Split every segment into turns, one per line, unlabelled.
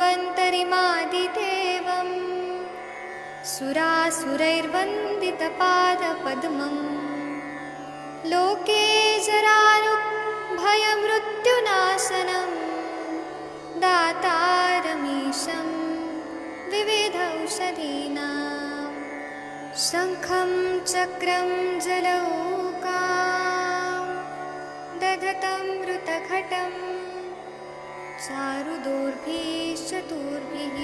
धन्वन्तरिमादिदेवम् सुरासुरैर्वन्दितपादपद्मम् लोके जरारुभयमृत्युनाशनं दातारमीशं विविधौषधीनां शङ्खं चक्रं जलौकां दधतं मृतघटं चारुदोर्भिश्चतुर्भिः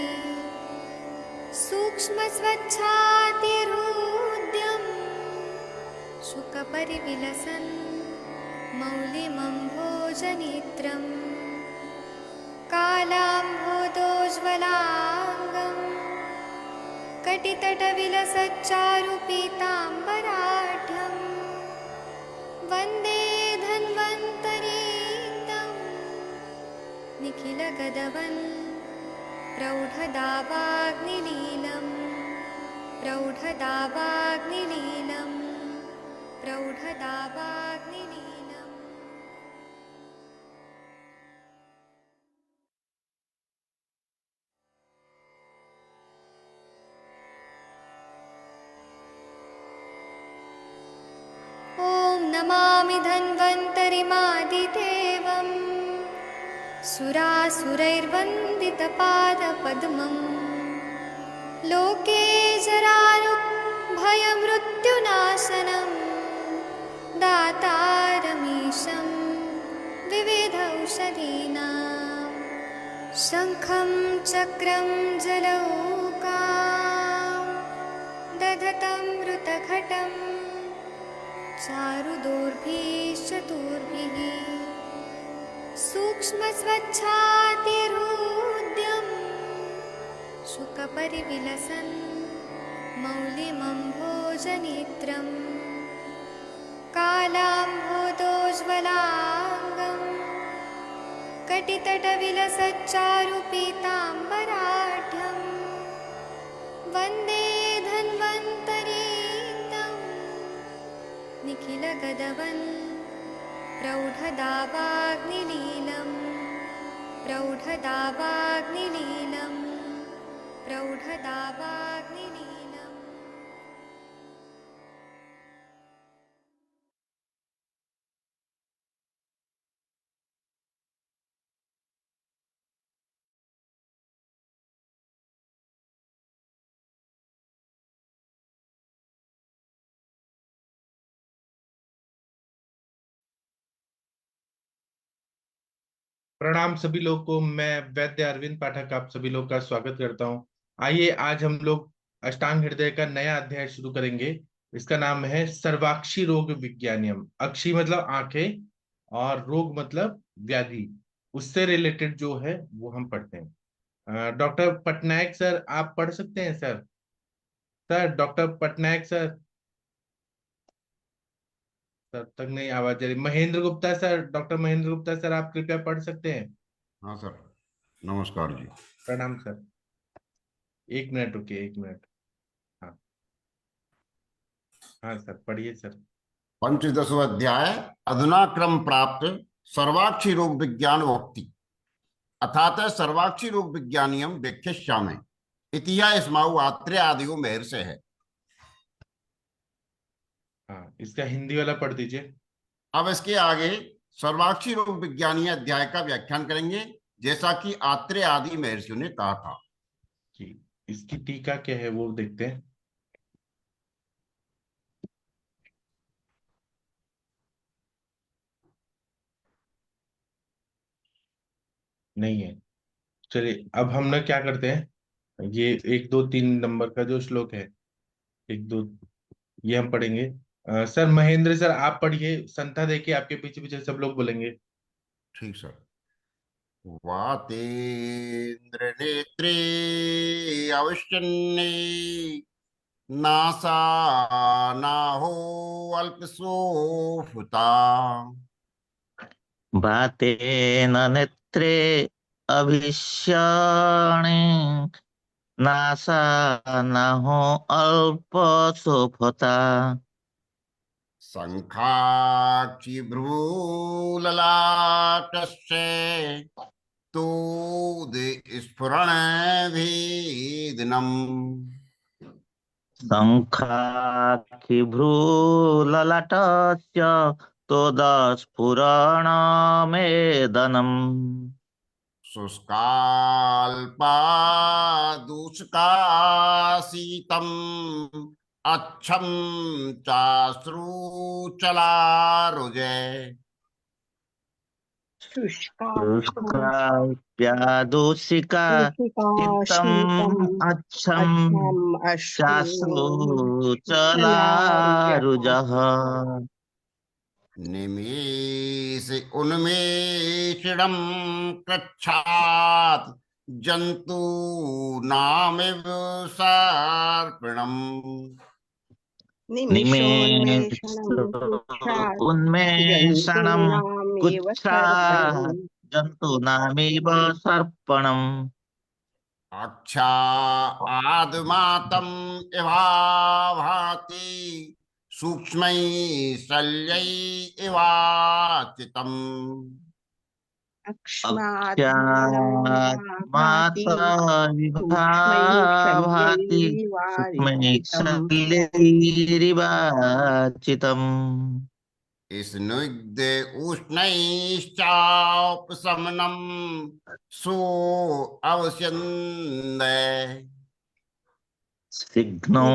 सूक्ष्मस्वच्छातिरुद्यं शुकपरिविलसन् मौलिमम्भोजनेत्रम् कालाम्भोदोज्ज्वलाङ्गं कटितटविलसच्चारुपीताम्बराढ्यं वन्दे धन्वन्तरीतं निखिलगदवन् प्रौढदावाग्निलीलं प्रौढदावाग्निलीलं प्रौढदावाग्निलीलम्। ॐ नमामि धन्वन्तरिमादिदेवम् सुरासुरैर्वन्दितपादपद्मम् लोके जरारुभयमृत्युनाशनं दातारमीशं विविधौषधीनां शङ्खं चक्रं जलौकां दधतं मृतघटं चारुदोर्भिश्चतुर्भिः सूक्ष्मस्वच्छातिरुद्यं शुकपरिविलसन् मौलिमम्भोजनेत्रं कालाम्भोदोज्ज्वलाङ्गं कटितटविलसच्चारुपीताम्बराढ्यं वन्दे धन्वन्तरीतं निखिलगदवन् प्रौढदावाग्निलीलं प्रौढदावाग्निलीलं प्रौढदावाग्निलीलम्।
प्रणाम सभी लोग को। मैं वैद्य अरविंद पाठक आप सभी लोग का स्वागत करता हूं। आइए आज हम लोग अष्टांग हृदय का नया अध्याय शुरू करेंगे। इसका नाम है सर्वाक्षी रोग विज्ञानियम। अक्षी मतलब आंखें और रोग मतलब व्याधि, उससे रिलेटेड जो है वो हम पढ़ते हैं। डॉक्टर पटनायक सर आप पढ़ सकते हैं sir? Sir doctor Patnaik sir, तब तक नहीं आवाज आ रही। Mahendra Gupta sir, doctor Mahendra Gupta sir आप कृपया पढ़ सकते हैं?
हाँ सर, नमस्कार जी।
प्रणाम सर। एक मिनट रुकिए, एक मिनट। हाँ हाँ सर पढ़िए सर।
पंचदशो अध्याय अधुना क्रम प्राप्त सर्वाक्षी रोग विज्ञान वक्ति अर्थात सर्वाक्षी रोग विज्ञानियम व्याख्यास्यामि इतिहास माऊ आत्रेय आदियो मेहर से है।
हाँ इसका हिंदी वाला पढ़ दीजिए।
अब इसके आगे सर्वाक्षी रोग विज्ञानीय अध्याय का व्याख्यान करेंगे जैसा कि आत्रेय आदि महर्षियों ने कहा था।
कि इसकी टीका क्या है वो देखते हैं। नहीं है। चलिए अब हम ना क्या करते हैं, ये 1 2 3 नंबर का जो श्लोक है, 1 2 ये हम पढ़ेंगे। सर महेंद्र सर आप पढ़िए, संथा देखिए, आपके पीछे पीछे सब लोग बोलेंगे।
ठीक सर। वातेन्द्र नेत्रे अवश्यन्ने नासा नाहो अल्पसोफुता
बातेन नेत्रे अभिष्याणि नासा नहो अल्पशोभता
शंखाक्षि भ्रूललाटस्य तोद स्फुरण भेदनम।
शङ्खाखिभ्रूललाटस्य तोदस्फुरणमेदनम्।
शुष्काल्पादूषकाशीतम् अच्छम चाश्रुचलारुजे।
शुष्काप्यादूषिका शीतम्
शीतम्
अच्छम्
चलारुजः।
चाश्रुचलारुजः।
निमेष उन्मेषणं कृच्छात् जंतु नामिव सर्पणम्।
निमिषोन्मेषणं कुक्षात्
उन्मेषणम्
जन्तूनामेव
कुच्छा
सर्पणम्।
जन्तूनामिव सर्पणम्।
अच्छा आदमातम इवाभाति सूक्ष्मै शल्यै इवाचितम्।
अक्ष्मात् सूक्ष्मैः
विभाति
शल्यैर्विवारितम्।
सूक्ष्मैक्षैरिवाचितम्।
स्निग्ध उष्णैश्चापशमनम् सो अवस्यन्दे।
सिघ्नो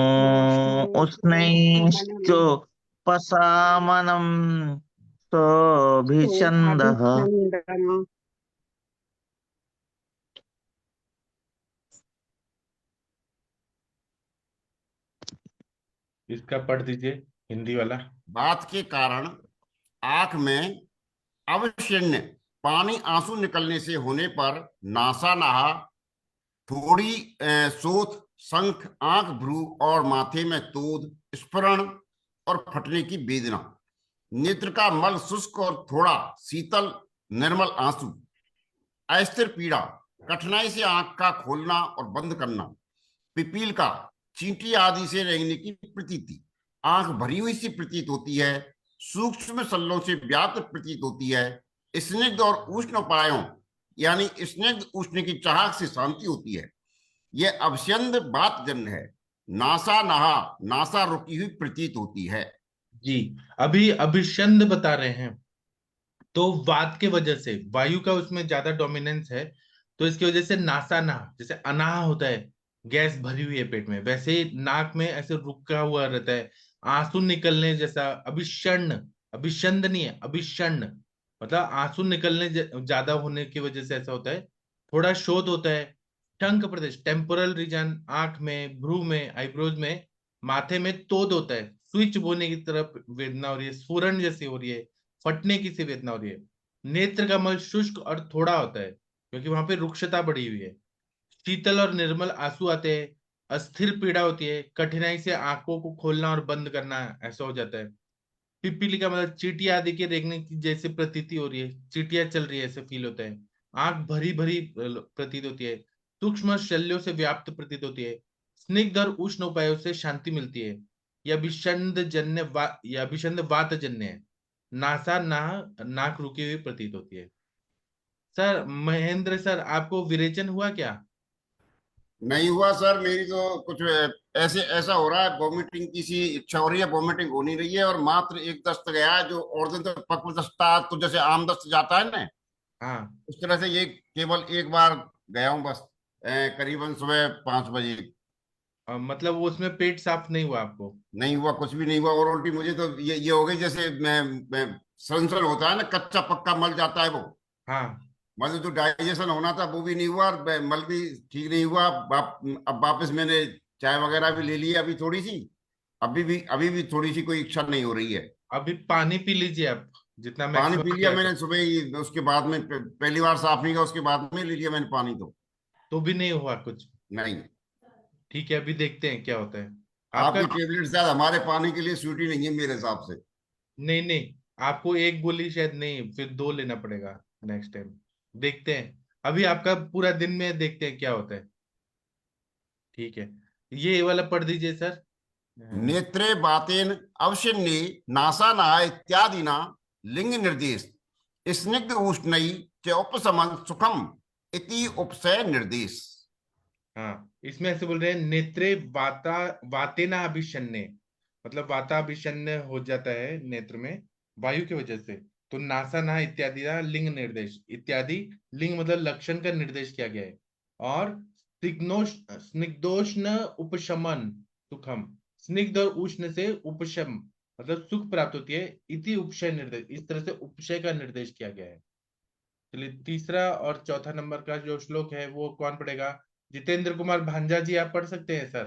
उष्णैश्चोपशामनम् सोऽभिषन्दः।
सोऽभिषन्दम्।
इसका पढ़ दीजिए हिंदी वाला।
बात के कारण आंख में अवश्य पानी आंसू निकलने से होने पर नासा नहा, थोड़ी सोथ, शंख, आंख, भ्रू और माथे में तोद, स्फुरण और फटने की वेदना, नेत्र का मल शुष्क और थोड़ा शीतल निर्मल आंसू, अस्थिर पीड़ा, कठिनाई से आंख का खोलना और बंद करना, पिपील का, चींटी आदि से रेंगने की प्रतीति, आंख भरी हुई सी प्रतीत होती है, सूक्ष्म सल्लों से व्याप्त प्रतीत होती है, स्निग्ध और उष्ण उपायों यानी स्निग्ध उष्ण की चाहक से शांति होती है। यह अवस्यंद बात जन्य है। नासा नहा, नासा रुकी हुई प्रतीत होती है।
जी, अभी अभिषंद बता रहे हैं। तो वात के वजह से वायु का उसमें ज्यादा डोमिनेंस है, तो इसकी वजह से नासा नाह, जैसे अनाह होता है, गैस भरी हुई है पेट में, वैसे ही नाक में ऐसे रुका हुआ रहता है, आंसू निकलने जैसा। अभिषण, अभिषंद नहीं है, अभिषण मतलब आंसू निकलने ज्यादा होने की वजह से ऐसा होता है। थोड़ा शोथ होता है। टंक प्रदेश, टेम्पोरल रीजन, आंख में, भ्रू में, आईब्रोज में, माथे में तोद होता है, स्विच बोने की तरफ वेदना हो रही है, स्फुरण जैसी हो रही है, फटने की सी वेदना हो रही है। नेत्र का मल शुष्क और थोड़ा होता है क्योंकि वहां पे रुक्षता बढ़ी हुई है। शीतल और निर्मल आंसू आते हैं। अस्थिर पीड़ा होती है, कठिनाई से आंखों को खोलना और बंद करना ऐसा हो जाता है। पिपीली का मतलब चींटी आदि के देखने की जैसे प्रतीति हो रही है, चींटियां चल रही है ऐसे फील होता है। आंख भरी भरी प्रतीत होती है। सूक्ष्म शल्यों से व्याप्त प्रतीत होती है। स्निग्ध और उष्ण उपायों से शांति मिलती है। यह अभिषंद जन्य यह अभिषंद वात जन्य है। नासा नाक रुकी हुई प्रतीत होती है। सर महेंद्र सर, आपको विरेचन हुआ क्या?
नहीं हुआ सर, मेरी तो कुछ ऐसा हो रहा है, वॉमिटिंग की सी इच्छा हो रही है, वॉमिटिंग हो नहीं रही है, और मात्र एक दस्त गया है, जो और दिन तक पक्व दस्ता तो जैसे आम दस्त जाता है ना,
हाँ।
उस तरह से ये केवल एक बार गया हूँ बस, करीबन सुबह 5 बजे।
मतलब वो उसमें पेट साफ नहीं हुआ आपको?
नहीं हुआ, कुछ भी नहीं हुआ, और उल्टी मुझे तो ये हो गई जैसे मैं संसल होता है ना, कच्चा पक्का मल जाता है वो,
हाँ।
मतलब जो डाइजेशन होना था वो भी नहीं हुआ, और मल भी ठीक नहीं हुआ। अब वापस मैंने चाय वगैरह भी ले ली है अभी थोड़ी सी, अभी भी थोड़ी सी कोई इच्छा नहीं हो रही है।
अभी पानी पी लीजिए आप, जितना
पानी
मैक्सिमम
पी लिया
किया
मैंने
सके।
सुबह ही, उसके बाद में पहली बार साफ नहीं किया, उसके बाद में ले लिया मैंने पानी
तो भी नहीं हुआ कुछ?
नहीं।
ठीक है, अभी देखते हैं क्या होता है आपका।
आपकी टेबलेट शायद हमारे पानी के लिए सूटी नहीं है मेरे हिसाब से।
नहीं नहीं, आपको एक गोली शायद नहीं, फिर 2 लेना पड़ेगा नेक्स्ट टाइम। देखते हैं, अभी आपका पूरा दिन में देखते हैं क्या होता है। ठीक है, ये वाला पढ़ दीजिए सर।
नेत्रे बातेन अवशिन्ने नासाना इत्यादि ना लिंग निर्देश स्निग्ध उष्णई च उपशमन सुखम इति उपसय निर्देश।
हाँ, इसमें ऐसे बोल रहे हैं, नेत्रे वाता वातेना अभिषण्य, मतलब वाताभिषण्य हो जाता है नेत्र में वायु की वजह से, तो नासा ना इत्यादि का लिंग निर्देश, इत्यादि लिंग मतलब लक्षण का निर्देश किया गया है। और स्निग्धोष्ण उपशमन सुखम, स्निग्ध और उष्ण से उपशम मतलब सुख प्राप्त होती है, इति उपशय निर्देश, इस तरह से उपशय का निर्देश किया गया है। चलिए, तीसरा और चौथा नंबर का जो श्लोक है वो कौन पढ़ेगा? जितेंद्र कुमार भांजा जी, आप पढ़ सकते हैं सर?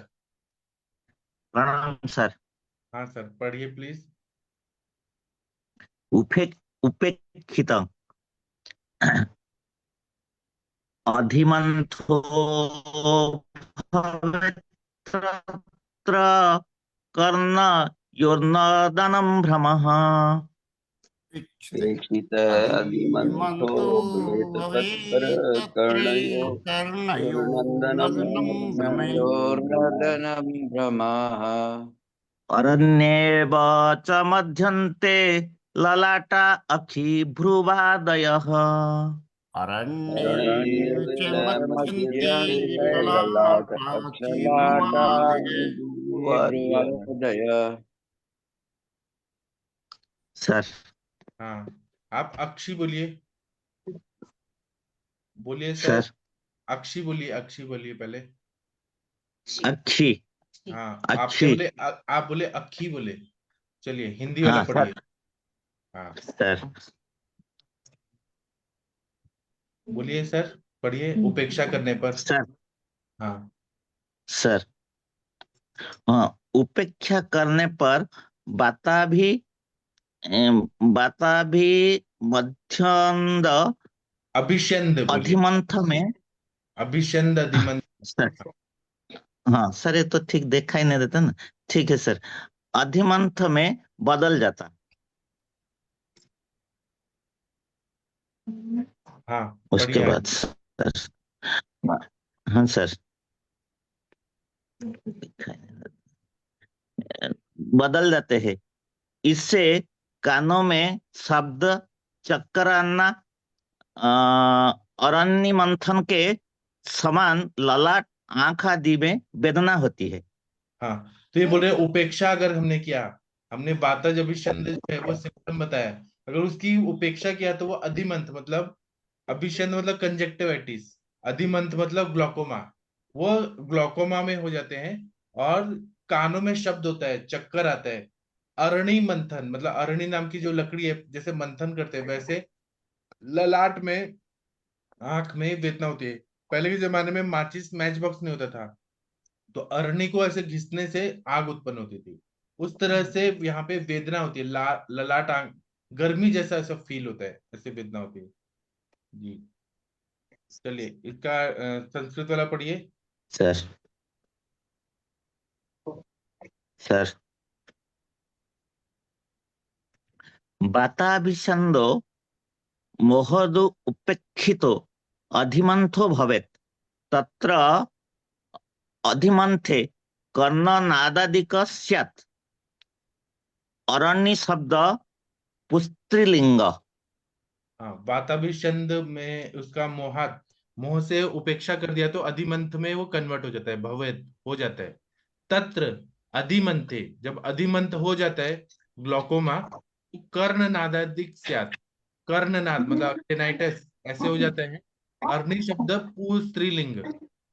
प्रणाम सर।
हाँ सर, पढ़िए प्लीज।
उपेक्षित अधिमंथो भवेत्र कर्ण योर्नदनं भ्रमः।
प्रेक्षित अधिमन्थो
अधिमन्तो
भवेत् तत्पर
भवेत् तत्र
कर्णयो
कर्णयो
नन्दनं
नदनं भ्रमे।
योर्नदनं भ्रमः।
अरण्येव च मध्यन्ते ललाटा अखिभ्रुवादयः।
अरण्ये च मध्यन्ते
मध्यन्ते ललाट
ललाटाक्षि
अक्षलाटा
भ्रुवादये।
विभ्रुवादय।
सर
हाँ, आप अक्षी बोलिए, बोलिए सर।
सर
अक्षी बोलिए, अक्षी बोलिए पहले।
अक्षी
हाँ, आप क्या
अक्षी।
बोले? आप बोले अक्षी बोले। चलिए, हिंदी वाला
हाँ
पढ़िए।
सर।
हाँ,
सर
बोलिए सर, पढ़िए, उपेक्षा करने पर।
सर
हाँ,
सर हाँ, उपेक्षा करने पर बाता भी बाता भी मध्यंद
अभिषंद बोलिए,
अधिमंथ में।
अभिषंद अधिमंत।
सर हाँ सर, ये तो ठीक देखा ही नहीं देता ना। ठीक है सर, अधिमंथ में बदल जाता।
हाँ,
उसके
पढ़िए
बाद
आगे।
सर, हाँ सर, दिखाई नहीं देता। बदल जाते हैं। इससे कानों में शब्द चक्कर आना, अरण्य मंथन के समान ललाट आंख आदि में वेदना होती है।
हाँ, तो ये बोल रहे हैं, उपेक्षा अगर हमने किया, हमने बाता जब अभिषंद जो है वो सिम्टम बताया, अगर उसकी उपेक्षा किया तो वो अधिमंत मतलब, अभिषंद मतलब कंजक्टिवाइटिस, अधिमंत मतलब ग्लूकोमा, वो ग्लूकोमा में हो जाते हैं। और कानों में शब्द होता है, चक्कर आता है। अरणी मंथन मतलब अरणी नाम की जो लकड़ी है, जैसे मंथन करते हैं वैसे ललाट में, आंख में वेदना होती है। पहले के जमाने में माचिस मैच बॉक्स नहीं होता था, तो अरणी को ऐसे घिसने से आग उत्पन्न होती थी। उस तरह से यहाँ पे वेदना होती है, ललाट आंख, गर्मी जैसा ऐसा फील होता है, ऐसे वेदना होती है जी। चलिए, इसका संस्कृत वाला पढ़िए।
सर सर बाताभिषंदो मोहदु उपेक्षितो अधिमंथो भवेत् तत्र अधिमंथे कर्णनादादिक स्यात्। अरण्य शब्द पुस्त्रीलिंग।
हाँ, वाताभिषंद में उसका मोहात, मोह से उपेक्षा कर दिया तो अधिमंथ में वो कन्वर्ट हो जाता है, भवेत हो जाता है। तत्र अधिमंथे, जब अधिमंथ हो जाता है ग्लूकोमा, तो कर्ण नादादिक स्यात्, कर्णनाद मतलब टेनाइटिस ऐसे हो जाता है। अर्नि शब्द पु स्त्रीलिंग,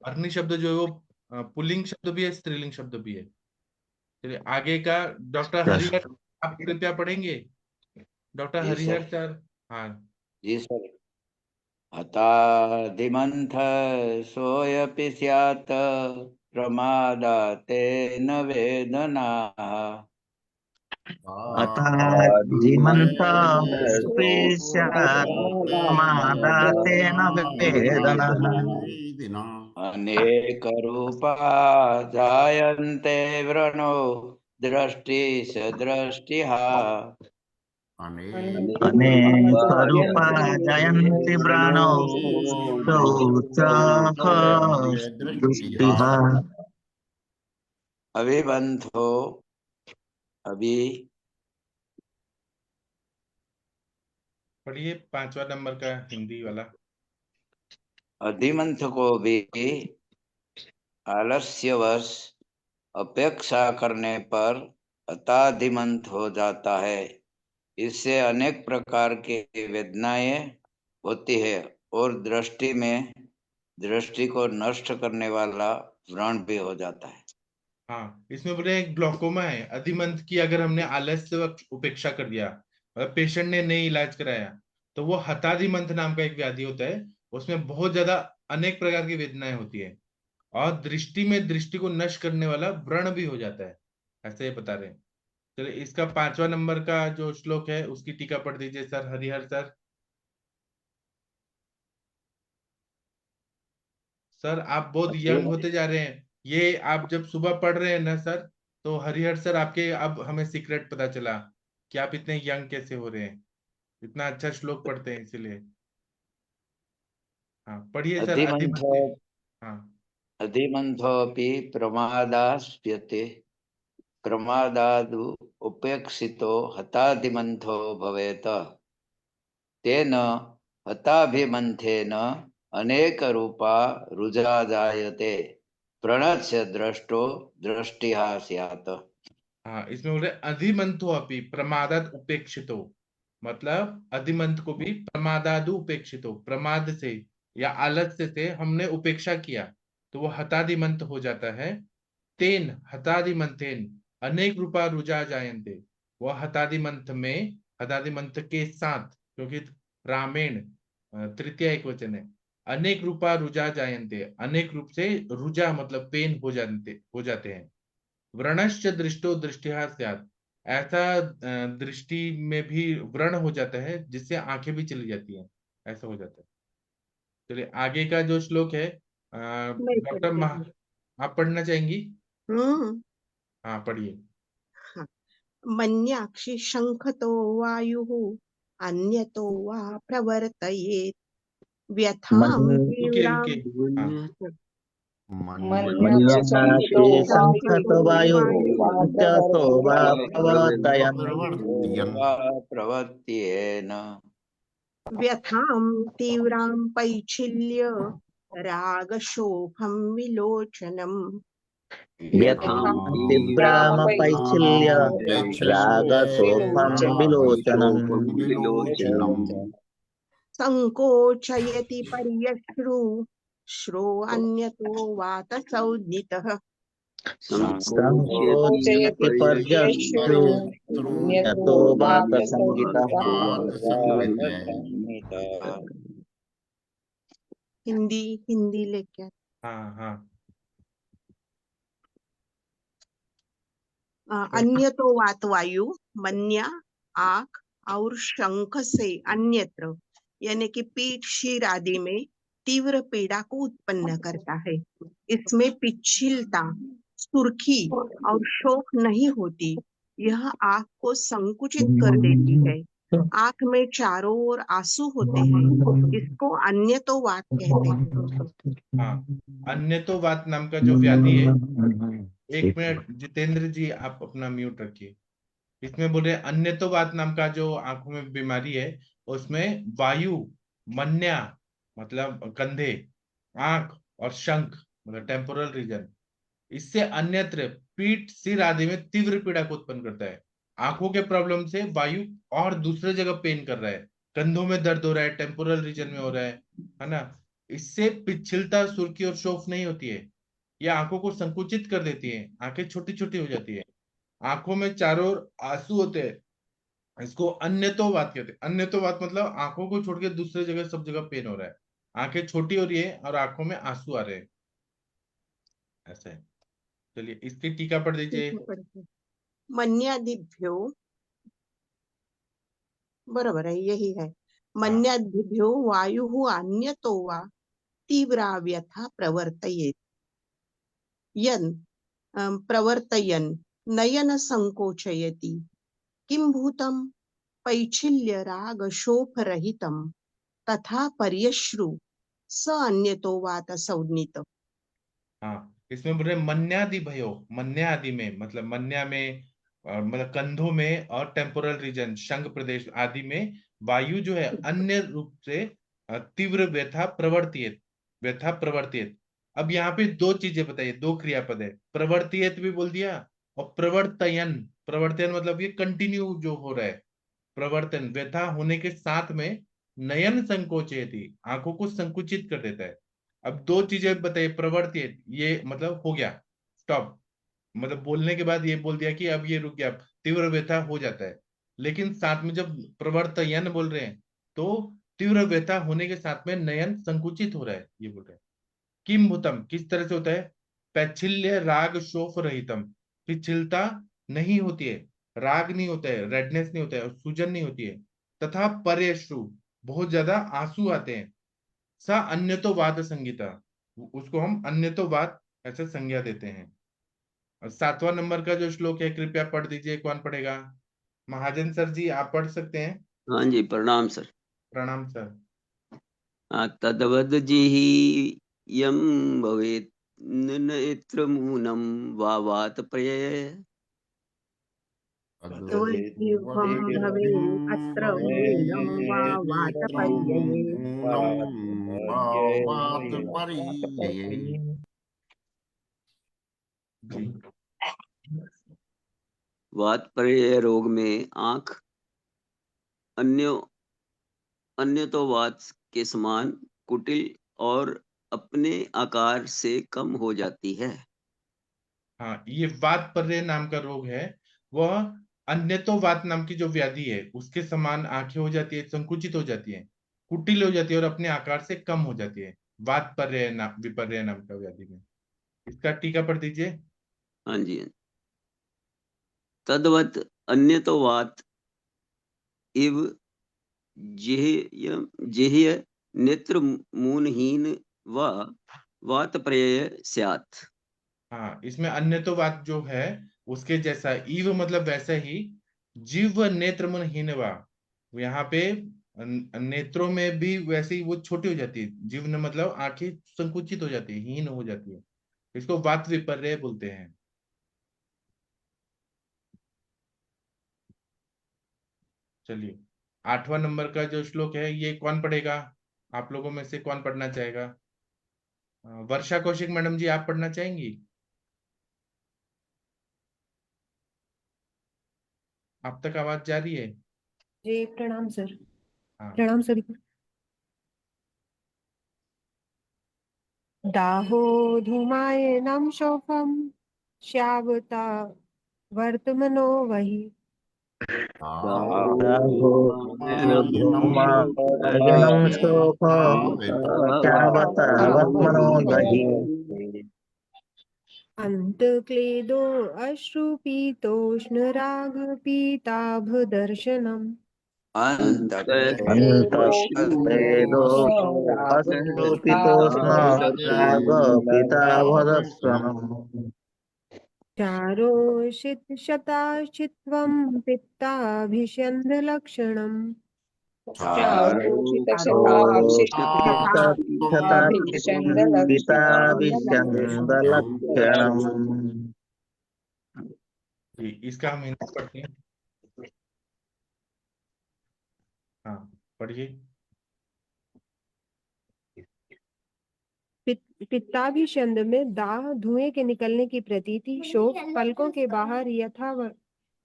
अर्नि शब्द जो है वो पुल्लिंग शब्द भी है, स्त्रीलिंग शब्द भी है। चलिए आगे का, डॉक्टर
सर
हरिहर, आप कृपया पढ़ेंगे, डॉक्टर
जी
हरिहर
सर।
सर। हाँ,
जी सर। हताधिमन्थ सोऽपि स्यात् प्रमादातेन वेदनाः।
अतः धीमंत
आदिमन्थ
स्यात् प्रमादातेन वेदनः।
वेदिना
अनेकरूपा जायन्ते वृणो दृष्टिश दृष्टिः।
अनेक
अनेकरूपा
अनेकरूपा
जायन्ते
जयन्ति
वृणो
व्रणौ
दृष्टिश
शौचः
दृष्टिया।
दृष्टिः।
अभिबन्धो अभी
पढ़िए पांचवा नंबर का हिंदी वाला।
अधिमंथ को भी आलस्यवश अपेक्षा करने पर हताधिमंत हो जाता है। इससे अनेक प्रकार की वेदनाएं होती है और दृष्टि को नष्ट करने वाला व्रण भी हो जाता है।
हाँ, इसमें बोले एक ग्लूकोमा है, अधिमंत की अगर हमने आलस्य वक्त उपेक्षा कर दिया, मतलब पेशेंट ने नहीं इलाज कराया, तो वो हताधिमंत नाम का एक व्याधि होता है। उसमें बहुत ज्यादा अनेक प्रकार की वेदनाएं होती है और दृष्टि को नष्ट करने वाला व्रण भी हो जाता है, ऐसे ये बता रहे हैं। चलिए, इसका 5वां नंबर का जो श्लोक है उसकी टीका पढ़ दीजिए सर, हरिहर सर। सर आप बहुत यंग होते जा रहे हैं, ये आप जब सुबह पढ़ रहे हैं ना सर, तो हरिहर सर आपके अब हमें सीक्रेट पता चला कि आप इतने यंग कैसे हो रहे हैं, इतना अच्छा श्लोक पढ़ते हैं इसीलिए। हाँ पढ़िए सर,
अधिमंथ
अधिमंत। हाँ
अधिमंथोऽपि प्रमादास्यते प्रमादादु उपेक्षितो हताधिमंथो भवेत तेन हताभिमंथेन अनेक रूपा रुजा जायते प्रणस्य दृष्टो दृष्टिहा स्यात्।
हाँ, इसमें बोले अधिमंतो अपि प्रमादात उपेक्षितो, मतलब अधिमंत को भी प्रमादादु उपेक्षितो, प्रमाद से या आलस्य से हमने उपेक्षा किया तो वो हतादिमंत हो जाता है। तेन हतादिमंथेन अनेक रूपा रुजा जायन्ते, वह हतादिमंथ में, हतादिमंथ के साथ, क्योंकि रामेण तृतीय एक वचन है, अनेक रूपा रुजा जायन्ते, अनेक रूप से रुजा मतलब पेन हो जाते हैं। व्रणश्च दृष्टो दृष्टिहा स्यात्, ऐसा दृष्टि में भी व्रण हो जाता है जिससे आंखें भी चली जाती हैं, ऐसा हो जाता है। चलिए आगे का जो श्लोक है
मैं
डॉक्टर
पढ़ती हूँ।
आप पढ़ना चाहेंगी?
हम्म।
हाँ पढ़िए।
हाँ। मन्याक्षि शंखतो वायुः अन्यतो वा प्रवर्तयेत् व्यथां
रुकिए
तीव्रां
रुकिए। हाँ
मन्यासि शंखतो वायु तो वा प्रवर्तयन्
प्रवर्तयन्
प्रवर्त्येन
व्यथां तीव्रां पैच्छिल्य रागशोभं विलोचनम्
व्यथां तीव्रामपैच्छिल्य रागशोभं विलोचनम्
विलोचनम्
संकोचयति पर्यश्रु अन्यतो वातसंज्ञितः
संकोचयति पर्यश्रु यतो वातसंहितः।
हिंदी हिंदी लेके
हाँ हाँ
अन्यतो वात वायु मन्या आंख और शंख से अन्यत्र यानी कि पीठ शीर आदि में तीव्र पीड़ा को उत्पन्न करता है। इसमें पिछिलता, सुर्खी और शोक नहीं होती। यह आंख को संकुचित कर देती है। आंख में चारों ओर आंसू होते हैं। इसको अन्यतोवात कहते हैं।
हाँ, अन्यतोवात नाम का जो व्याधि है, एक मिनट जितेंद्र जी आप अपना म्यूट रखिए। इसमें बोले अन्यतोवात नाम का जो आंखों में बीमारी है, उसमें वायु, मन्या मतलब कंधे, आंख और शंख मतलब टेम्पोरल रीजन, इससे अन्यत्र पीठ सिर आदि में तीव्र पीड़ा को उत्पन्न करता है। आंखों के प्रॉब्लम से वायु और दूसरे जगह पेन कर रहा है, कंधों में दर्द हो रहा है, टेम्पोरल रीजन में हो रहा है ना। इससे पिछलता, सुर्खी और शोफ नहीं होती है, यह आंखों को संकुचित कर देती है, आंखें छोटी छोटी हो जाती है, आंखों में चारों ओर आंसू होते हैं। इसको अन्यतोवात कहते हैं। अन्यतोवात मतलब आंखों को छोड़ के दूसरे जगह सब जगह पेन हो रहा है, आंखें छोटी हो रही है और आंखों में आंसू आ रहे हैं, ऐसा है। चलिए इसकी टीका पढ़ दीजिए।
मन्यादिभ्यो बरोबर है, यही है।
हाँ
मन्यादिभ्यो वायु अन्यतो वा तीव्रा व्यथा प्रवर्तयेत् यन् प्रवर्तयन् नयन संकोचयति किं भूतं पैच्छिल्य राग शोफ रहितं तथा पर्यश्रु स अन्यतो वात संज्ञित।
हाँ, इसमें बोल रहे मन्यादि भयो, मन्या आदि में मतलब मन्या में मतलब कंधों में और टेम्पोरल रीजन शंख प्रदेश आदि में वायु जो है अन्य रूप से तीव्र व्यथा प्रवर्ती है, व्यथा प्रवर्तित। अब यहाँ पे दो चीजें बताइए, दो क्रियापद है, प्रवर्तित भी बोल दिया और प्रवर्तयन। प्रवर्तयन मतलब ये कंटिन्यू जो हो रहा है, प्रवर्तन व्यथा होने के साथ में नयन संकोचयति, आंखों को संकुचित कर देता है। अब दो चीजें बताइए, प्रवर्तित ये मतलब हो गया स्टॉप, मतलब बोलने के बाद ये बोल दिया कि अब ये रुक गया, तीव्र व्यथा हो जाता है। लेकिन साथ में जब प्रवर्तयन बोल रहे हैं तो तीव्र व्यथा होने के साथ में नयन संकुचित हो रहा है, ये बोल रहे हैं। किम भूतम किस तरह से होता है, पैच्छिल्य राग शोफ रहितम, पिछिलता नहीं होती है, राग नहीं होता है, रेडनेस नहीं होता है और सूजन नहीं होती है, तथा पर्यश्रु बहुत ज्यादा आंसू आते हैं, सा अन्यतोवाद संगीता, उसको हम अन्यतोवाद ऐसे संज्ञा देते हैं। और 7वां नंबर का जो श्लोक है कृपया पढ़ दीजिए, कौन पढ़ेगा? महाजन सर जी आप पढ़ सकते हैं।
हाँ जी, प्रणाम सर।
प्रणाम सर।
तद्वद् जिहीयं भवेत् नेत्रमूनं वा वातप्रयय।
तद्जिह्वं भवेत् अत्र मूलं वा वातपर्यये।
जी
वातप्रयय रोग में आंख अन्यतोवात के समान कुटिल और अपने आकार से कम हो जाती है।
हाँ, ये वातपर्य नाम का रोग है, वह अन्यतोवात नाम की जो व्याधि है उसके समान आंखें हो जाती है, संकुचित हो जाती है, कुटिल हो जाती है और अपने आकार से कम हो जाती है, वातपर्य नाम विपर्य नाम का व्याधि में। इसका टीका पढ़ दीजिए।
हाँ जी। तद्वत् अन्यतोवात इव जेह्य नेत्र मूनहीन व वातप्रयय स्यात्।
हाँ, इसमें अन्यतोवात जो है उसके जैसा, ईव मतलब वैसे ही, जीव नेत्र मन हीनवा, यहाँ पे नेत्रों में भी वैसे ही वो छोटी हो जाती है, जीवन मतलब आंखें संकुचित हो जाती है, हीन हो जाती है, इसको वात विपर्य बोलते हैं। चलिए 8वां नंबर का जो श्लोक है ये कौन पढ़ेगा, आप लोगों में से कौन पढ़ना चाहेगा? वर्षा कौशिक मैडम जी आप पढ़ना चाहेंगी? आप तक आवाज जा रही है?
जी प्रणाम सर।
हाँ।
प्रणाम सभी को। दाहो धूमायनम शोभम श्यावता वर्तमनो वही।
धूमायनं शोक तावतावत्मनो दहि।
अंत क्लेदो अश्रुपीतोष्ण राग पीताभ दर्शनम।
अन्तस्वेदो अश्रुपितोष्ण राग पीताभदर्शनम्।
चारोषित शताशित्वं पित्ताभिषन्द लक्षणम्।
पिताभिषन्दलक्षणम्।
जी इसका हम हिंदी पढ़ते हैं। हाँ पढ़िए।
पित्ताभिषंद में दाह धुएं के निकलने की प्रतीति, शोक पलकों के बाहर यथा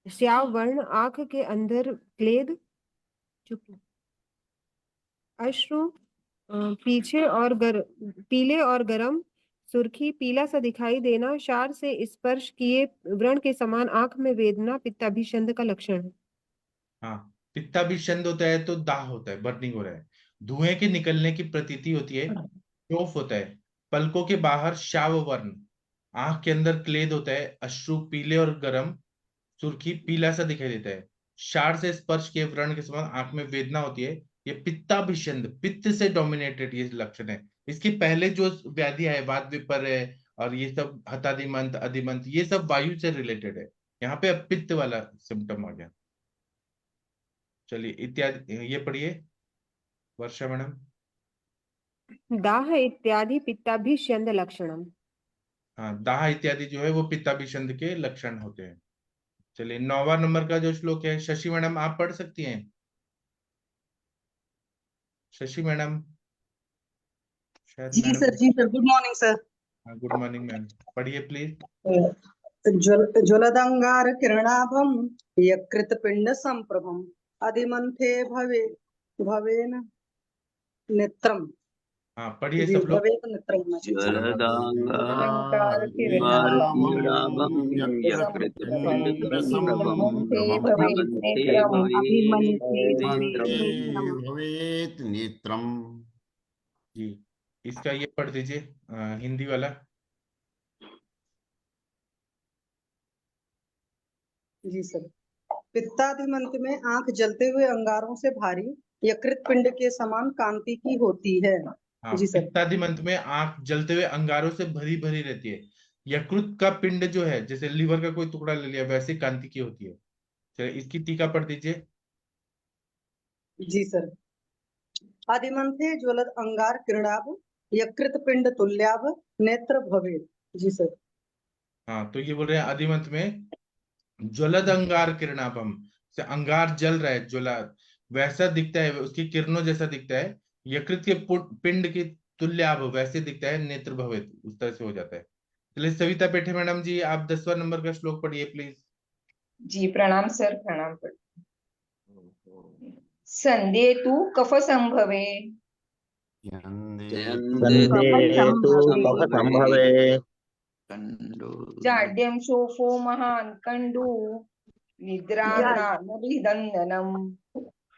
श्याव वर्ण, आंख के अंदर क्लेद, अश्रु पीछे और पीले और गरम, सुर्खी पीला सा दिखाई देना, शार से स्पर्श किए व्रण के समान आंख में वेदना पित्ताभिषंद का लक्षण है।
हाँ, पित्ताभिषंद होता है तो दाह होता है, बर्निंग हो रहा है, धुएं के निकलने की प्रतीति होती है, शोफ होता है, पलकों के बाहर श्याव वर्ण, आंख के अंदर क्लेद होता है, अश्रु पीले और गर्म, सुर्खी पीला सा दिखाई देता है, शार से स्पर्श किए व्रण के समान आंख में वेदना होती है, ये पित्ताभिषंद, पित्त से डोमिनेटेड ये लक्षण है। इसके पहले जो व्याधि है वात विपर्य और ये सब हतादिमंत अधिमंत ये सब वायु से रिलेटेड है, यहाँ पे अब पित्त वाला सिम्टम आ गया। चलिए इत्यादि ये पढ़िए वर्षा मैडम।
दाह इत्यादि पित्ताभिषंद लक्षणम।
हाँ, दाह इत्यादि जो है वो पित्ताभिषंद के लक्षण होते हैं। चलिए 9वां नंबर का जो श्लोक है शशि मैडम आप पढ़ सकती हैं? शशि मैडम, शायद
जी
मैडम।
सर, जी सर, गुड मॉर्निंग सर।
हाँ, गुड मॉर्निंग मैम, पढ़िए प्लीज।
ज्वलदंगार किरणाभम यकृत पिंड संप्रभम अधिमंथे भवेन नेत्रम।
हाँ, पढ़िए
जी,
सब लोग।
भवेत नेत्रम होना चाहिए सर।
ज्वलदांगार किरणाभं यकृतपिण्डसम्प्रभं अधिमन्थे भवेत् नेत्रम्।
भवेत् नेत्रम।
जी, इसका ये पढ़ दीजिए हिंदी वाला।
जी सर। पित्ताधिमंत में आंख जलते हुए अंगारों से भारी यकृत पिंड के समान कांति की होती है।
हाँ,
जी सर।
पित्ताधिमंत में आंख जलते हुए अंगारों से भरी भरी रहती है। यकृत का पिंड जो है, जैसे लीवर का कोई टुकड़ा ले लिया, वैसे कांति की होती है। चलिए इसकी टीका पढ़ दीजिए।
जी सर। अधिमंथे ज्वलद अंगार किरणाभ यकृत पिंड तुल्याभ नेत्र भवेत्। जी सर।
हाँ, तो ये बोल रहे हैं अधिमंत में ज्वलद अंगार किरणाभम से अंगार जल रहा है, ज्वला वैसा दिखता है, उसकी किरणों जैसा दिखता है। यकृत के पिंड की तुल्याभ वैसे दिखता है, नेत्र भवेत उस तरह से हो जाता है। चलिए सविता पेठे मैडम जी, आप 10वां नंबर का श्लोक पढ़िए प्लीज।
जी प्रणाम सर, प्रणाम सर। संध्ये तु कफ संभवे
संध्येतु कफ संभवे
जाड्यं शोफो महान् कंडु निद्रानाभिनन्दनम्।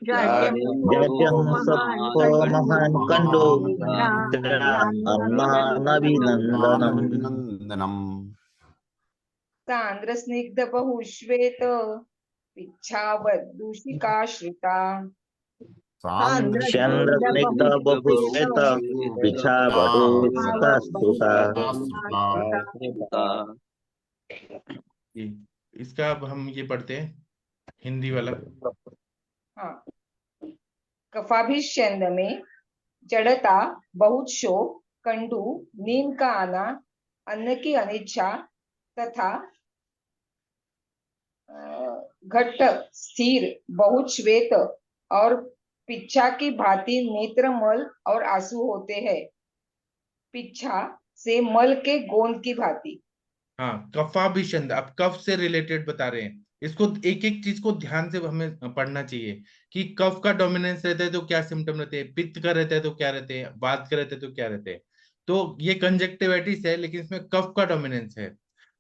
जाड्यं शोफो महान् कंडु
अन्नानभिनन्दनम्।
सांद्र स्निग्ध बहुश्वेत पिच्छावदूषिकाश्रिता।
चंद्रस्निग्ध बहुश्वेत पिच्छावदूषिकाश्रिता।
इसका अब हम ये पढ़ते हैं हिंदी वाला।
हाँ, कफाभिषंद में जड़ता, बहुत शोक, कंडू, नींद का आना, अन्न की अनिच्छा तथा घट्ट स्थिर बहुत श्वेत और पिच्छा की भांति नेत्र मल और आंसू होते हैं। पिच्छा से मल के गोंद की भांति।
हाँ, कफाभिषंद, अब कफ से रिलेटेड बता रहे हैं। इसको एक एक चीज को ध्यान से हमें पढ़ना चाहिए कि कफ का डोमिनेंस रहता है तो क्या सिम्टम रहते हैं, पित्त का रहता है तो क्या रहते हैं, वात का रहता है तो क्या रहते हैं। तो ये कंजक्टिवाइटिस है, लेकिन इसमें कफ का डोमिनेंस है,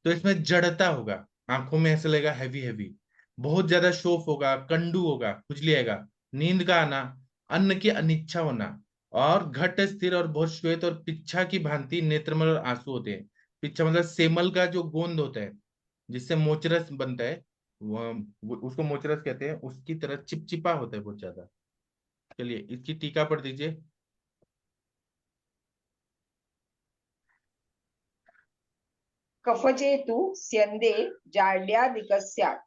तो इसमें जड़ता होगा, आंखों में ऐसा लगेगा हैवी हैवी, बहुत ज्यादा शोफ होगा, कंडू होगा, खुजली आएगा, नींद का आना, अन्न की अनिच्छा होना, और घट स्थिर और बहुत श्वेत और पिच्छा की भांति नेत्रमल और आंसू होते हैं। पिच्छा मतलब सेमल का जो गोंद होता है जिससे मोचरस बनता है, उसको मोचरस कहते हैं, उसकी तरह चिपचिपा होता है बहुत ज्यादा। चलिए इसकी टीका पढ़ दीजिए।
कफजेतु स्यन्दे जाड्यादिकस्यात्।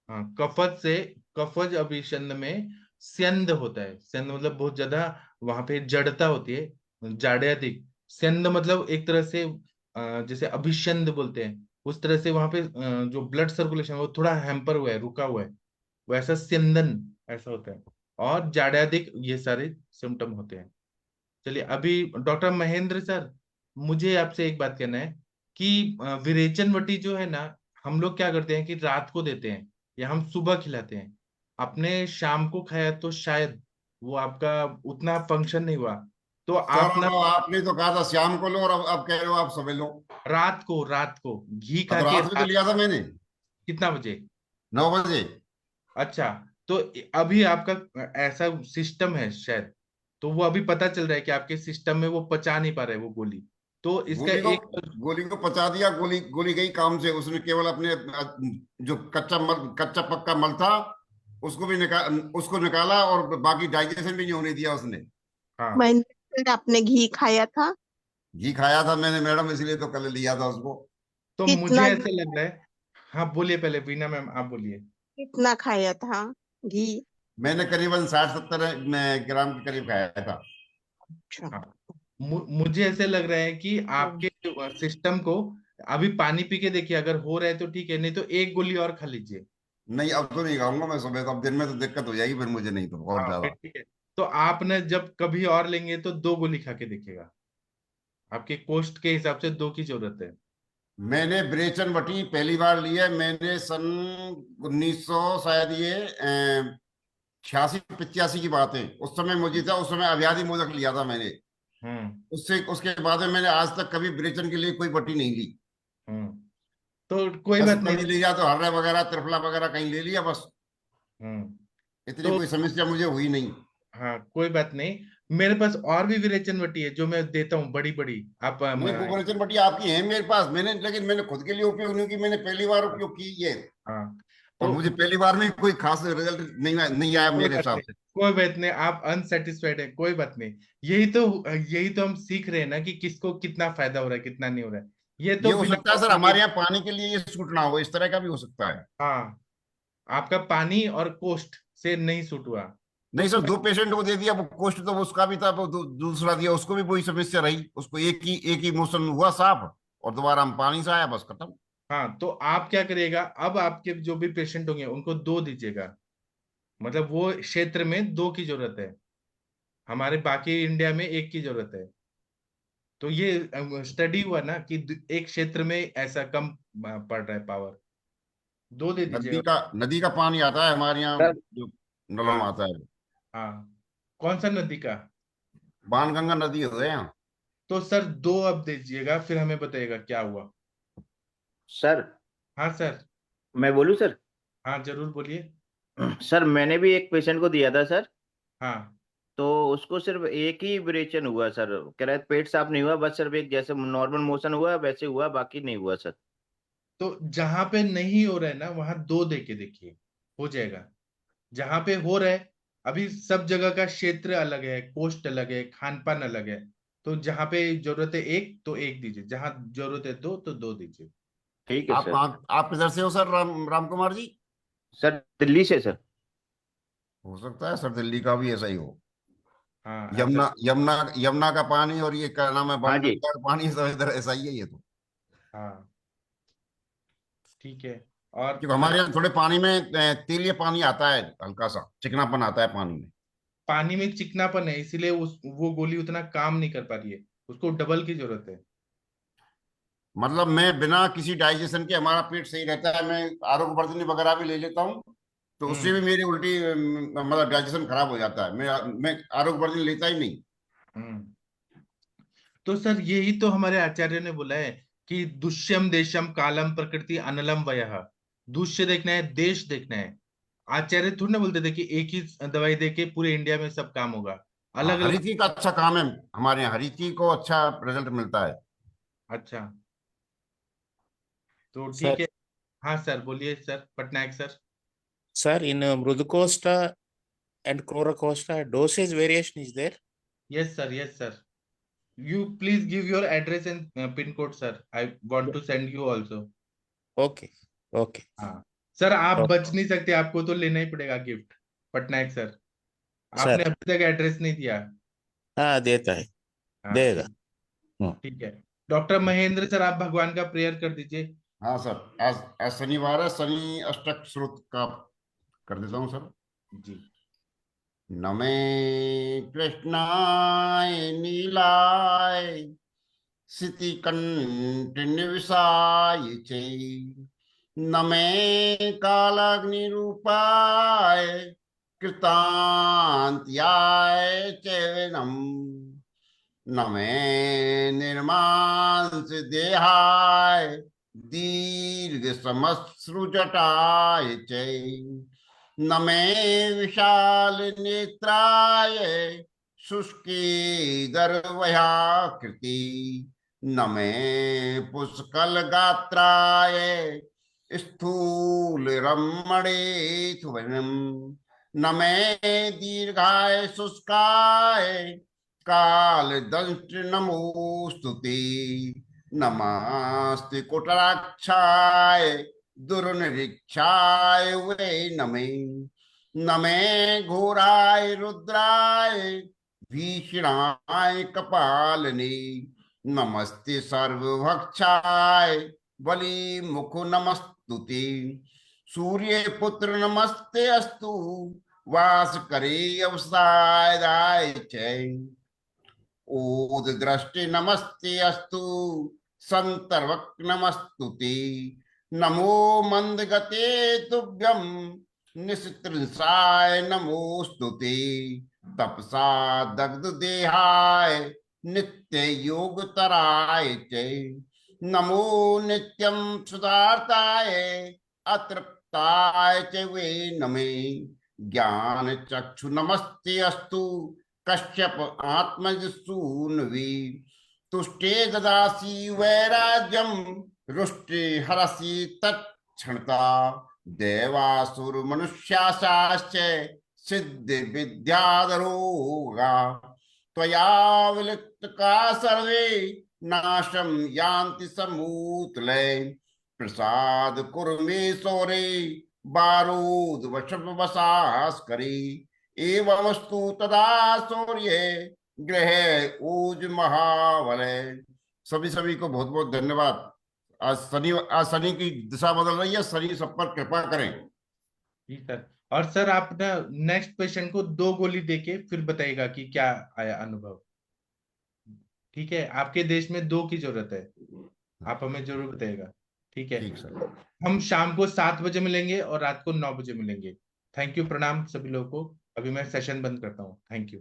हाँ, कफज से, कफज अभिषंद में स्यंद होता है। स्यंद मतलब बहुत ज्यादा वहां पे जड़ता होती है, जाड्यादिक। स्यंद मतलब एक तरह से जैसे अभिषंद बोलते हैं, उस तरह से वहां पे जो ब्लड सर्कुलेशन वो थोड़ा हैम्पर हुआ है, रुका हुआ है, वैसा स्यंदन ऐसा होता है। और जाड्यादिक ये सारे सिम्टम होते हैं। चलिए अभी डॉक्टर महेंद्र सर, मुझे आपसे एक बात कहना है कि विरेचन वटी जो है ना, हम लोग क्या करते हैं कि रात को देते हैं या हम सुबह खिलाते हैं। आपने शाम को खाया तो शायद वो आपका उतना फंक्शन नहीं हुआ, तो आप
सर
ना
आपने तो कहा था शाम को लो, और अब कह रहे हो आप सुबह लो।
रात को घी खा
तो
के
रात में तो लिया था मैंने।
कितना बजे?
9 बजे।
अच्छा, तो अभी आपका ऐसा सिस्टम है शायद, तो वो अभी पता चल रहा है कि आपके सिस्टम में वो पचा नहीं पा रहे वो गोली, तो इसका
गोली को पचा दिया। गोली गई काम से। उसने केवल अपने जो कच्चा पक्का मल था उसको निकाला, और बाकी डाइजेशन भी नहीं होने दिया उसने।
हाँ,
मैंने आपने घी खाया था?
घी खाया था मैंने मैडम, इसलिए तो कल लिया था उसको।
तो मुझे ऐसे लग रहा है। हाँ बोलिए पहले, बीना मैम आप बोलिए।
कितना खाया था घी?
मैंने करीबन 60-70 ग्राम के करीब खाया था।
हाँ, मुझे ऐसे लग रहा है कि आपके सिस्टम को अभी पानी पी के देखिए, अगर हो रहा है तो ठीक है, नहीं तो एक गोली और खा लीजिए।
नहीं, अब तो नहीं खाऊंगा मैं सुबह, तो अब दिन में तो दिक्कत हो जाएगी फिर मुझे, नहीं तो बहुत
हाँ
ज्यादा।
फिर ठीक है, तो आप ना जब कभी और लेंगे तो 2 गोली खा के देखिएगा। आपके कोष्ठ के हिसाब से 2 की जरूरत है।
मैंने विरेचन वटी पहली बार ली है, मैंने सन 1900 शायद ये 86-85 की बात है, उस समय मुझे था, उस समय अव्याधि मोदक लिया था मैंने। उससे उसके बाद में मैंने आज तक कभी विरेचन के लिए कोई वटी नहीं ली।
तो कोई
बस
बात
कभी
नहीं।
लिया तो हर्रा वगैरह त्रिफला वगैरह कहीं ले लिया बस, इतनी
तो
कोई समस्या मुझे हुई नहीं।
हाँ, कोई बात नहीं। मेरे पास और भी विरेचन वटी है जो मैं देता हूँ, बड़ी बड़ी। आप
नहीं, वो विरेचन वटी आपकी है मेरे पास, लेकिन मैंने खुद के लिए उपयोग नहीं की, मैंने पहली बार उपयोग की है।
हाँ,
और
तो
मुझे पहली बार में कोई खास रिजल्ट नहीं आया
कोई
मेरे
बात
हिसाब
नहीं,
से।
कोई बात नहीं। आप अनसेटिस्फाइड है, कोई बात नहीं। यही तो हम सीख रहे हैं ना, कि किसको कितना फायदा हो रहा है, कितना नहीं हो रहा है। ये
ये
तो
हो
बिना
सकता है सर
कॉम्प्लिकेट।
हमारे यहाँ पानी के लिए ये सूट ना हो, इस तरह का भी हो सकता है।
हाँ, आपका पानी और कोष्ठ से नहीं सूट हुआ तो
नहीं सर,
कोई।
2 पेशेंट को दे दिया, वो कोष्ठ तो उसका भी था, वो दूसरा दिया, उसको भी वही समस्या रही, उसको एक ही मोशन हुआ साफ, और दोबारा हम पानी से आया, बस खत्म।
हाँ, तो आप क्या करिएगा, अब आपके जो भी पेशेंट होंगे उनको 2 दीजिएगा। मतलब वो क्षेत्र में 2 की जरूरत है, हमारे बाकी इंडिया में 1 की जरूरत है। तो ये स्टडी हुआ ना कि एक क्षेत्र में ऐसा कम पड़ रहा है पावर। 2 दे दीजिएगा।
नदी का पानी आता है हमारे यहाँ,
सर
जो नलों में
हाँ,
आता है।
हाँ। कौन सा नदी का?
बाणगंगा नदी है यहाँ।
तो सर 2 अब दीजिएगा, फिर हमें बताइएगा क्या हुआ।
सर
हाँ सर।
मैं बोलूं सर?
हाँ, जरूर बोलिए।
सर मैंने भी एक पेशेंट को दिया था सर,
हाँ,
तो उसको सिर्फ एक ही विरेचन हुआ सर, कह रहा है पेट साफ नहीं हुआ, बस सिर्फ एक जैसे नॉर्मल मोशन हुआ वैसे हुआ, बाकी नहीं हुआ सर।
तो जहां पे नहीं हो रहा है ना, वहां 2 दे के देखिए, हो जाएगा। जहां पे हो रहा है, अभी सब जगह का क्षेत्र अलग है, कोष्ठ अलग है, खान पान अलग है। तो जहां पे जरूरत है 1 तो 1 दीजिए, जहां जरूरत है 2 तो 2 दीजिए।
ठीक है
आप
सर।
आप किधर से हो सर, राम कुमार जी?
सर दिल्ली से सर।
हो सकता है सर दिल्ली का भी ऐसा ही हो।
हाँ, ऐसा।
यमुना का पानी और ये क्या नाम है,
हाँ जी।
बाणगंगा का पानी, सब इधर ऐसा ही है ये तो।
हाँ, ठीक है। और
क्योंकि हमारे यहाँ थोड़े पानी में तेलीय पानी आता है, हल्का सा चिकनापन आता है पानी में।
पानी में चिकनापन है, इसीलिए वो गोली उतना काम नहीं कर पा रही है, उसको डबल की जरूरत है।
मतलब मैं बिना किसी डाइजेशन के, हमारा पेट सही रहता है, मैं आरोग्य वगैरह भी ले लेता हूँ, तो उससे
हम्म।
भी मेरी उल्टी मतलब डाइजेशन खराब हो जाता है, मैं आरोग्य लेता ही नहीं।
हम्म। तो सर यही तो हमारे आचार्य ने बोला है कि दुष्यम देशम कालम प्रकृति अनलम वयः। दुष्य देखना है, देश देखना है। आचार्य थोड़ी ना बोलते थे कि एक ही दवाई दे के पूरे इंडिया में सब काम होगा।
हाँ,
अलग अलग।
हरीती का अच्छा काम है, हमारे यहाँ हरीती को अच्छा रिजल्ट मिलता है।
अच्छा, तो ठीक
Sir,
है। हाँ सर, बोलिए sir, Patnaik sir.
sir, in Mruducosta and Chlorocosta, dosage variation is there?
Yes sir, yes sir. You please give your address and pin code sir, I want to send you also.
Okay, okay,
हाँ sir, आप
okay.
बच नहीं सकते, आपको तो लेना ही पड़ेगा gift, Patnaik sir.
Sir,
आपने अभी तक एड्रेस नहीं दिया।
हाँ देता है,
हाँ,
देगा।
ठीक। ठीक है। डॉक्टर महेंद्र सर, आप भगवान का प्रेयर कर दीजिए।
हाँ सर, आज आज शनिवार है, शनि अष्टक श्रुत का कर देता हूँ सर।
जी।
नमे कृष्णाय नीलाय सितिकंठ निविशाय चे, नमे कालाग्निरूपाय कृतांत्याय च नमे निर्मांस देहाय दीर्घ समश्रुजटाय च, नमे विशाल नेत्राय शुष्की दर्वयाकृति, नमे पुष्कल गात्राय स्थूल रमणे सुवनम, नमे दीर्घाय शुष्काय काल दंष्ट नमोस्तुते, नमस्ते कुटराक्षाय दुर्निरीक्षाय वे नमे, नमे घोराय रुद्राय भीषणाय कपालने, नमस्ते सर्वभक्षाय बलि मुख नमस्तुते, सूर्य पुत्र नमस्ते अस्तु वास करे अवसादाय च, उद्दृष्टि नमस्ते अस्तु संतर्वक नमस्तुते नमो मंदगते तुभ्यं निस्तृंसाय नमोस्तुते तपसा दग्ध देहाय नित्य योगतराय च नमो नित्यं सुधार्ताय अतृप्ताय च वे नमे ज्ञान चक्षु नमस्ते अस्तु कश्यप आत्मज सूनवी तुष्टे ददासी वैराग्यम रुष्टे हरसि तत्क्षणता देवासुर मनुष्याश्च सिद्धि विद्याधरोगा त्वया विलिप्तका सर्वे नाशम यान्ति समूतले प्रसाद कुरु मे सौरे बारूद वशभ वसास्करी एवमस्तु तदा सौर्य ग्रह ऊज महावलय। सभी को बहुत बहुत धन्यवाद। आज शनि की दिशा बदल रही है, शनि सब पर कृपा करें।
जी सर। और सर आप ना नेक्स्ट पेशेंट को 2 गोली देके फिर बताइएगा कि क्या आया अनुभव। ठीक है, आपके देश में 2 की जरूरत है, आप हमें जरूर बताइएगा। ठीक है,
ठीक सर।
हम शाम को 7 बजे मिलेंगे और रात को 9 बजे मिलेंगे। थैंक यू, प्रणाम सभी लोगों को। अभी मैं सेशन बंद करता हूँ। Thank you.